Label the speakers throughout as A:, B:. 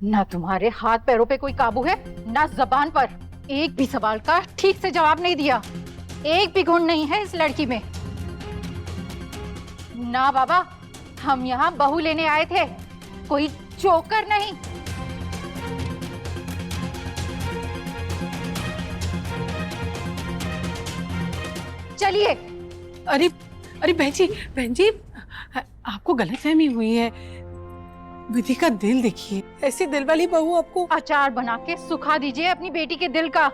A: ना तुम्हारे हाथ पैरों पे कोई काबू है, ना जबान पर। एक भी सवाल का ठीक से जवाब नहीं दिया। एक भी गुण नहीं है इस लड़की में। ना बाबा, हम यहाँ बहू लेने आए थे, कोई चोकर नहीं। चलिए।
B: अरे अरे बहन जी आपको गलतफहमी हुई है। विधि का दिल देखिए, ऐसी दिल वाली बहू आपको।
A: अचार बना के सुखा दीजिए अपनी बेटी के दिल का।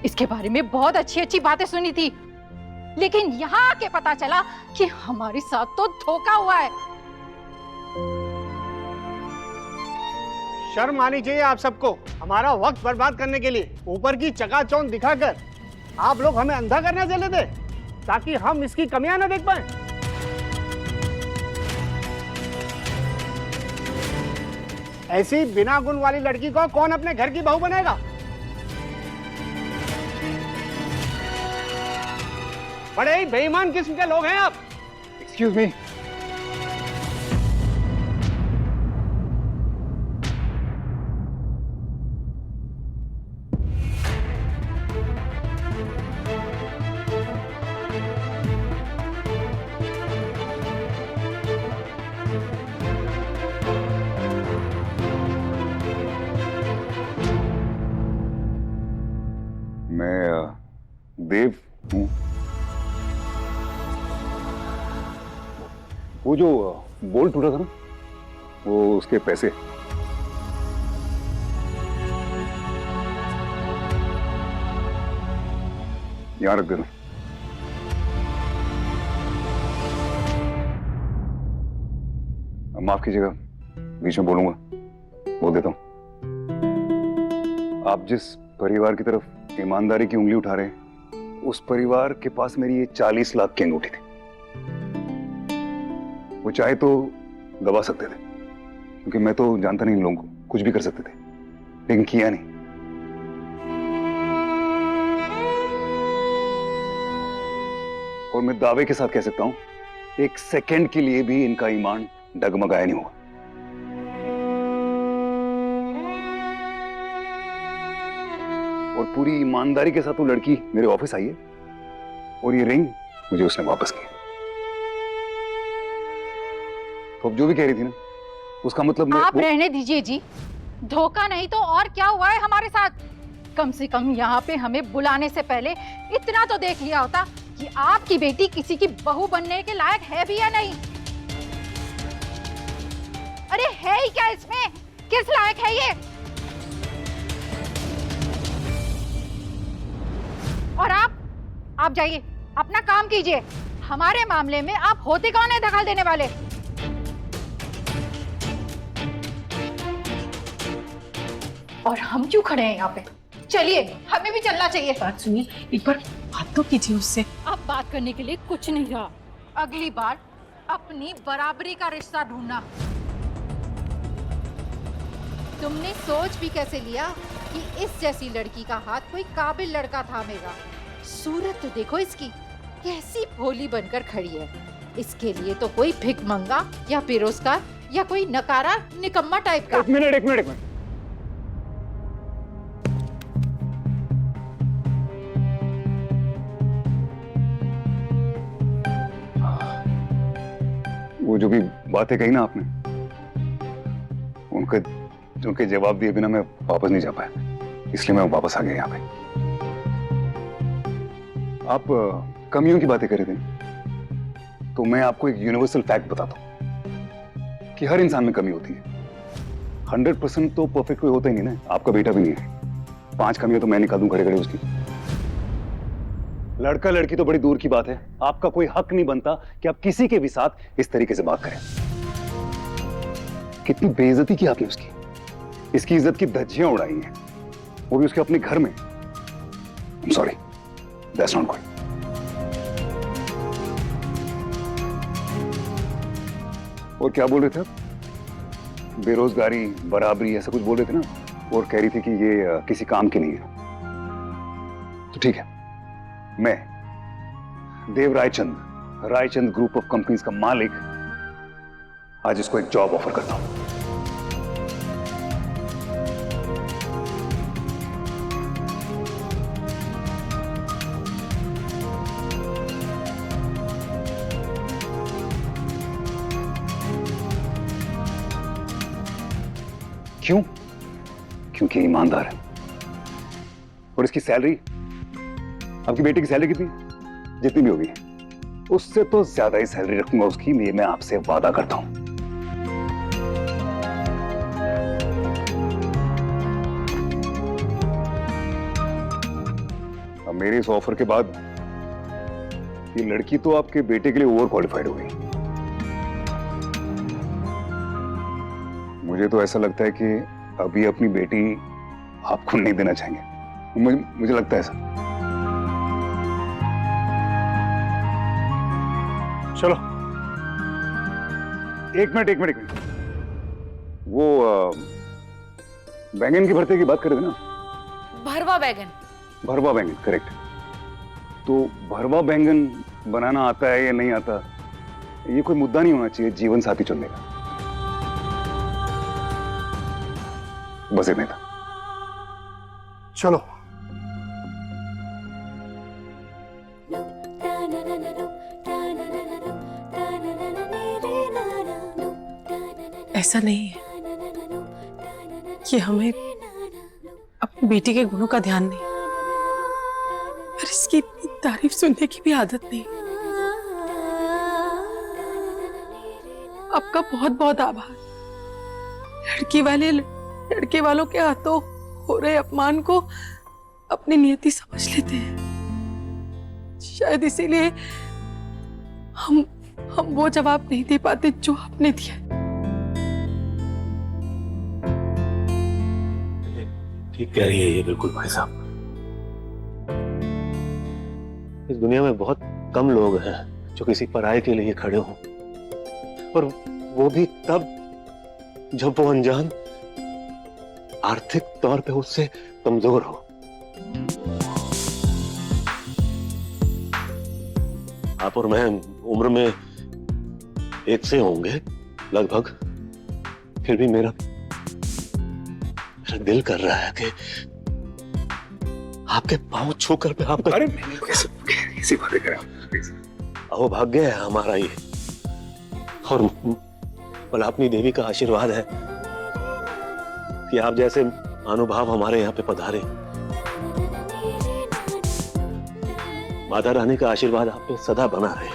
A: इसके बारे में बहुत अच्छी अच्छी बातें सुनी थी, लेकिन यहाँ आके पता चला कि हमारे साथ तो धोखा हुआ है।
C: शर्म आनी चाहिए आप सबको, हमारा वक्त बर्बाद करने के लिए ऊपर की चकाचौंध दिखाकर आप लोग हमें अंधा करना चले थे ताकि हम इसकी कमियां न देख पाए। ऐसी बिना गुण वाली लड़की को कौन अपने घर की बहू बनेगा? बड़े ही बेईमान किस्म के लोग हैं आप।
D: Excuse me. मैं देव हूँ। वो जो बोल्ट टूटा था ना, वो उसके पैसे। यहाँ रख देना। माफ कीजिएगा, बीच में बोलूंगा, बोल देता हूँ। आप जिस परिवार की तरफ ईमानदारी की उंगली उठा रहे हैं, उस परिवार के पास मेरी ये 40 लाख की अंगूठी थी। वो चाहे तो दबा सकते थे, क्योंकि मैं तो जानता नहीं इन लोगों को, कुछ भी कर सकते थे, लेकिन किया नहीं। और मैं दावे के साथ कह सकता हूं, एक सेकंड के लिए भी इनका ईमान डगमगाया नहीं हुआ। और पूरी ईमानदारी के साथ वो लड़की मेरे ऑफिस आई है और ये रिंग मुझे उसने वापस की। तो अब जो भी कह रही थी ना, उसका मतलब
A: आप रहने दीजिए जी। धोखा नहीं तो और क्या हुआ है हमारे साथ? कम से कम यहाँ पे हमें बुलाने से पहले इतना तो देख लिया होता कि आपकी बेटी किसी की बहू बनने के लायक है भी या नहीं। अरे है ही क्या इसमें? किस लायक है ये? और आप जाइए, अपना काम कीजिए। हमारे मामले में आप होते कौन है दखल देने वाले? और हम क्यों खड़े हैं यहाँ पे? चलिए, हमें भी चलना चाहिए।
B: बात सुनिए, एक बार बात तो कीजिए उससे।
A: अब बात करने के लिए कुछ नहीं रहा। अगली बार अपनी बराबरी का रिश्ता ढूंढना। तुमने सोच भी कैसे लिया कि इस जैसी लड़की का हाथ कोई काबिल लड़का थामेगा? सूरत तो देखो इसकी, कैसी भोली बनकर खड़ी है। इसके लिए तो कोई भिखमंगा या बेरोजगार या कोई नकारा निकम्मा टाइप का।
C: एक मिनट।
D: वो जो भी बातें कही ना आपने, उनके जवाब दिए बिना मैं वापस नहीं जा पाया, इसलिए मैं वापस आ गया यहाँ पे। आप कमियों की बातें कर रहे थे, तो मैं आपको एक यूनिवर्सल फैक्ट बताता हूँ कि हर इंसान में कमी होती है। 100% तो परफेक्ट कोई होता ही नहीं ना, आपका बेटा भी नहीं है। 5 कमियां तो मैं निकाल दूं खड़े खड़े उसकी। लड़का लड़की तो बड़ी दूर की बात है, आपका कोई हक नहीं बनता कि आप किसी के भी साथ इस तरीके से बात करें। कितनी बेइज्जती की आपने उसकी, इसकी इज्जत की धज्जियां उड़ाई हैं, वो भी उसके अपने घर में। I'm sorry, that's not good. और क्या बोल रहे थे आप? बेरोजगारी, बराबरी, ऐसा कुछ बोल रहे थे ना, और कह रही थी कि ये किसी काम की नहीं है। तो ठीक है, मैं देव रायचंद ग्रुप ऑफ कंपनीज का मालिक आज इसको एक जॉब ऑफर करता हूं। क्यों? क्योंकि ईमानदार है। और इसकी सैलरी, आपकी बेटी की सैलरी कितनी? जितनी भी होगी उससे तो ज्यादा ही सैलरी रखूंगा उसकी, ये मैं आपसे वादा करता हूं। अब मेरे इस ऑफर के बाद ये लड़की तो आपके बेटे के लिए ओवर क्वालिफाइड हो गई। मुझे तो ऐसा लगता है कि अभी अपनी बेटी आपको नहीं देना चाहेंगे। मुझे लगता है ऐसा। चलो एक मिनट। वो बैंगन की भरते की बात कर रहे थे ना? भरवा बैंगन, करेक्ट। तो भरवा बैंगन बनाना आता है या नहीं आता, ये कोई मुद्दा नहीं होना चाहिए जीवन साथी चुनने का। बस इतना था।
C: चलो
B: ऐसा नहीं है कि हमें अपनी बेटी के गुणों का ध्यान नहीं, पर इसकी तारीफ सुनने की भी आदत नहीं। आपका बहुत बहुत आभार। लड़के वालों के हाथों हो रहे अपमान को अपनी नियति समझ लेते हैं। शायद इसीलिए हम वो जवाब नहीं दे पाते जो आपने दिया।
E: ठीक कह रही है ये, बिल्कुल भाई साहब। इस दुनिया में बहुत कम लोग हैं जो किसी पराये के लिए खड़े हों, और वो भी तब जब वो अनजान आर्थिक तौर पे उससे कमजोर हो। आप और मैं उम्र में एक से होंगे लगभग, फिर भी मेरा दिल कर रहा है कि आपके पांव छूकर मैं आपका।
D: अरे कैसी बातें कर रहे हो प्लीज।
E: अहोभाग्य है हमारा ये, और पलापनी देवी का आशीर्वाद है कि आप जैसे अनुभाव हमारे यहाँ पे पधारे। माता रानी का आशीर्वाद आप पे सदा बना रहे।